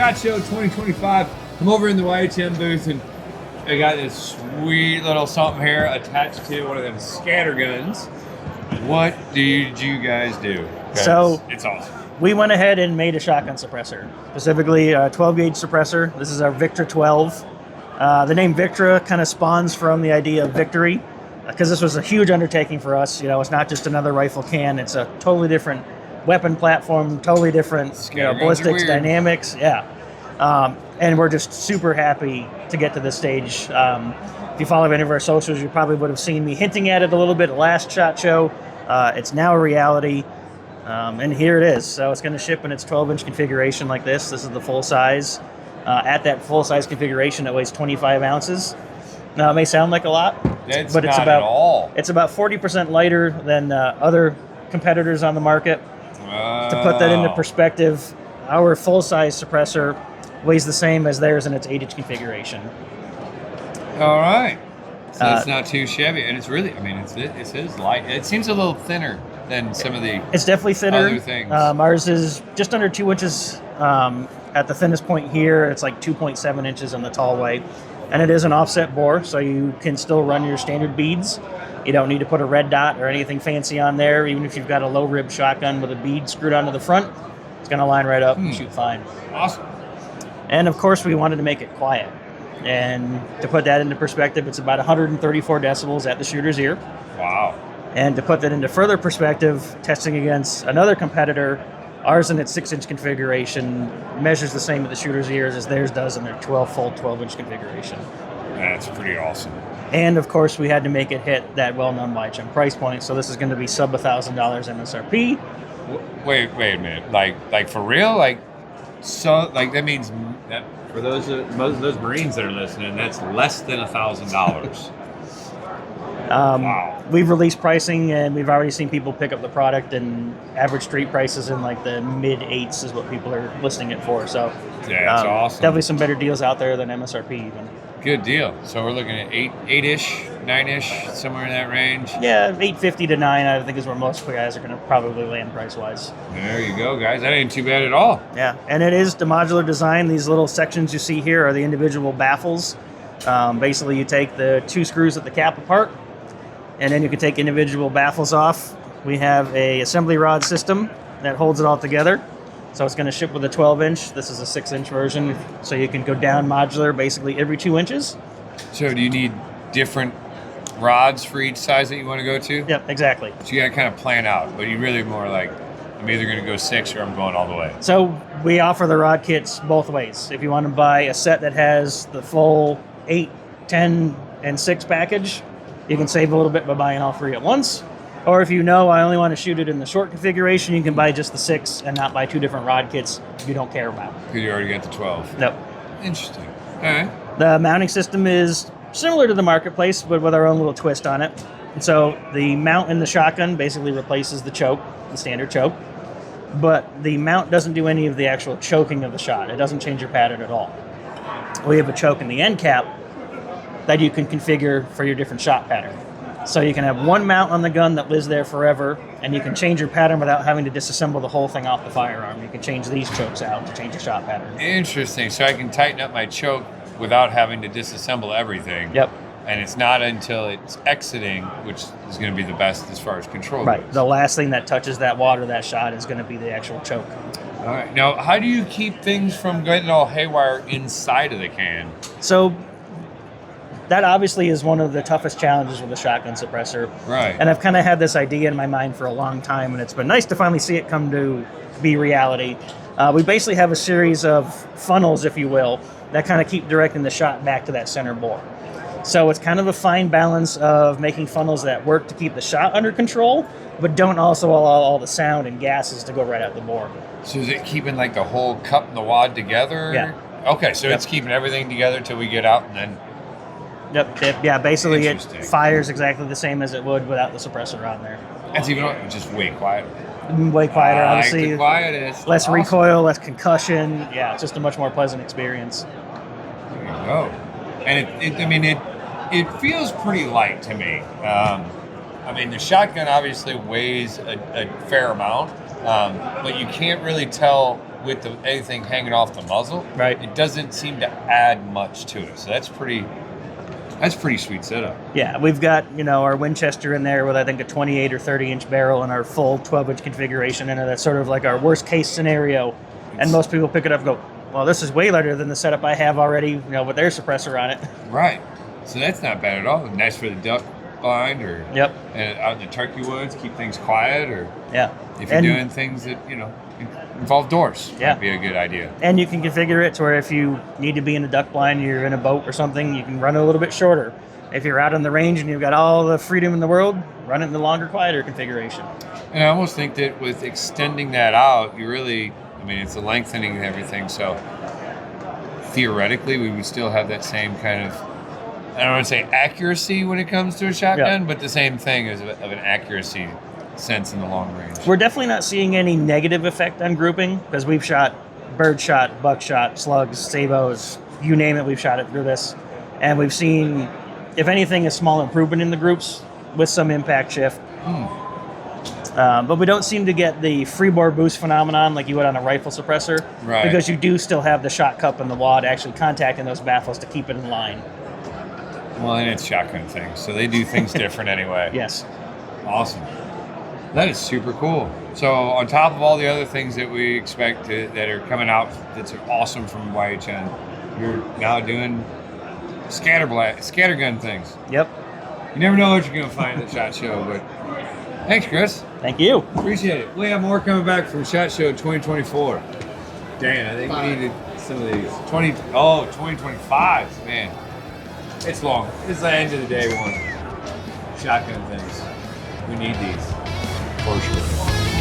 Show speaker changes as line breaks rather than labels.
SHOT Show 2025. I'm over in the YHM booth and I got this sweet little something here attached to one of them scatter guns. What did you guys do?
So
it's awesome.
We went ahead and made a shotgun suppressor, specifically a 12-gauge suppressor. This is our Victra 12. The name Victra kind of spawns from the idea of victory, because this was a huge undertaking for us. You know, it's not just another rifle can; it's a totally different weapon platform, totally different ballistics dynamics. Yeah, and we're just super happy to get to this stage. If you follow any of our socials, you probably would have seen me hinting at it a little bit at last SHOT Show. It's now a reality. And here it is. So it's going to ship in its 12-inch configuration like this. This is the full size. At that full size configuration, it weighs 25 ounces. Now, it may sound like a lot, but it's
not
about
at all.
It's about 40% lighter than other competitors on the market. To put that into perspective, our full size suppressor weighs the same as theirs in its 8-inch configuration.
All right. So it's not too shabby, and it's really, it is light. It seems a little thinner than some of the
It's definitely thinner.
Other things.
Ours is just under 2 inches at the thinnest point here. It's like 2.7 inches on the tall way. And it is an offset bore, so you can still run your standard beads. You don't need to put a red dot or anything fancy on there. Even if you've got a low rib shotgun with a bead screwed onto the front, it's going to line right up and shoot fine.
Awesome.
And of course, we wanted to make it quiet. And to put that into perspective, it's about 134 decibels at the shooter's ear.
Wow.
And to put that into further perspective, testing against another competitor, ours in its 6-inch configuration measures the same at the shooter's ears as theirs does in their full 12-inch configuration.
That's pretty awesome.
And of course, we had to make it hit that well-known YHM price point. So this is going to be sub $1,000 MSRP.
Wait a minute. Like for real? That means that for most of those Marines that are listening, that's less than $1,000. Wow.
We've released pricing, and we've already seen people pick up the product, and average street prices in like the mid-8s is what people are listing it for. So
yeah, that's awesome.
Definitely some better deals out there than MSRP even.
Good deal. So we're looking at 8-ish, 9-ish, somewhere in that range.
Yeah, 850 to 9, I think is where most guys are going to probably land price-wise.
There you go, guys. That ain't too bad at all.
Yeah, and it is the modular design. These little sections you see here are the individual baffles. Basically, you take the 2 screws at the cap apart, and then you can take individual baffles off. We have a assembly rod system that holds it all together. So it's going to ship with a 12-inch. This is a 6-inch version, so you can go down modular basically every 2 inches.
So do you need different rods for each size that you want to go to?
Yep, exactly.
So you got to kind of plan out, but you really more like, I'm either going to go 6 or I'm going all the way.
So we offer the rod kits both ways. If you want to buy a set that has the full 8, 10, and 6 package, you can save a little bit by buying all 3 at once. Or if you know I only want to shoot it in the short configuration, you can buy just the 6 and not buy 2 different rod kits you don't care about.
Because you already got the 12.
Nope.
Interesting. All right.
The mounting system is similar to the marketplace, but with our own little twist on it. And so the mount in the shotgun basically replaces the choke, the standard choke. But the mount doesn't do any of the actual choking of the shot. It doesn't change your pattern at all. We have a choke in the end cap that you can configure for your different shot pattern. So you can have one mount on the gun that lives there forever, and you can change your pattern without having to disassemble the whole thing off the firearm. You can change these chokes out to change your shot pattern.
Interesting. So I can tighten up my choke without having to disassemble everything.
Yep.
And it's not until it's exiting, which is going to be the best as far as control
Right.
goes.
The last thing that touches that water, that shot, is going to be the actual choke.
All right. Now, how do you keep things from getting all haywire inside of the can?
So that obviously is one of the toughest challenges with a shotgun suppressor.
Right.
And I've kind of had this idea in my mind for a long time, and it's been nice to finally see it come to be reality. We basically have a series of funnels, if you will, that kind of keep directing the shot back to that center bore. So it's kind of a fine balance of making funnels that work to keep the shot under control, but don't also allow all the sound and gases to go right out the bore.
So is it keeping like the whole cup and the wad together?
Yeah.
Okay, so it's keeping everything together till we get out and then...
Yep. Yeah, basically it fires exactly the same as it would without the suppressor on there.
That's even just way quieter.
Way quieter, obviously.
Like the quietest.
Less
awesome.
recoil, less concussion. Yeah, it's just a much more pleasant experience.
There you go. And it feels pretty light to me. The shotgun obviously weighs a fair amount, but you can't really tell with anything hanging off the muzzle.
Right.
It doesn't seem to add much to it. So that's pretty sweet setup.
Yeah, we've got, our Winchester in there with, I think, a 28 or 30-inch barrel and our full 12-inch configuration in it. That's sort of like our worst-case scenario. And most people pick it up and go, well, this is way lighter than the setup I have already, with their suppressor on it.
Right. So that's not bad at all. Nice for the duck blind or
Yep.
And out in the turkey woods, keep things quiet, or
Yeah.
if you're doing things that, involve doors,
Yeah.
might be a good idea.
And you can configure it to where if you need to be in a duck blind, you're in a boat or something, you can run it a little bit shorter. If you're out on the range and you've got all the freedom in the world, run it in the longer, quieter configuration.
And I almost think that with extending that out, it's a lengthening and everything, so theoretically we would still have that same kind of, I don't want to say accuracy when it comes to a shotgun, but the same thing of an accuracy sense in the long range.
We're definitely not seeing any negative effect on grouping because we've shot bird shot, buckshot, slugs, sabos, you name it, we've shot it through this. And we've seen, if anything, a small improvement in the groups with some impact shift. But we don't seem to get the freebore boost phenomenon like you would on a rifle suppressor,
right?
Because you do still have the shot cup and the wad actually contacting those baffles to keep it in line.
Well, and it's shotgun things, so they do things different anyway.
Yes.
Awesome. That is super cool. So on top of all the other things that we expect that are coming out that's awesome from YHM, you're now doing scattergun things.
Yep.
You never know what you're going to find at SHOT Show, but thanks, Chris.
Thank you.
Appreciate it. We have more coming back from SHOT Show 2024. Dan, I think we needed some of these. 2025, man. It's long. It's the end of the day one. Shotgun things. We need these. For sure.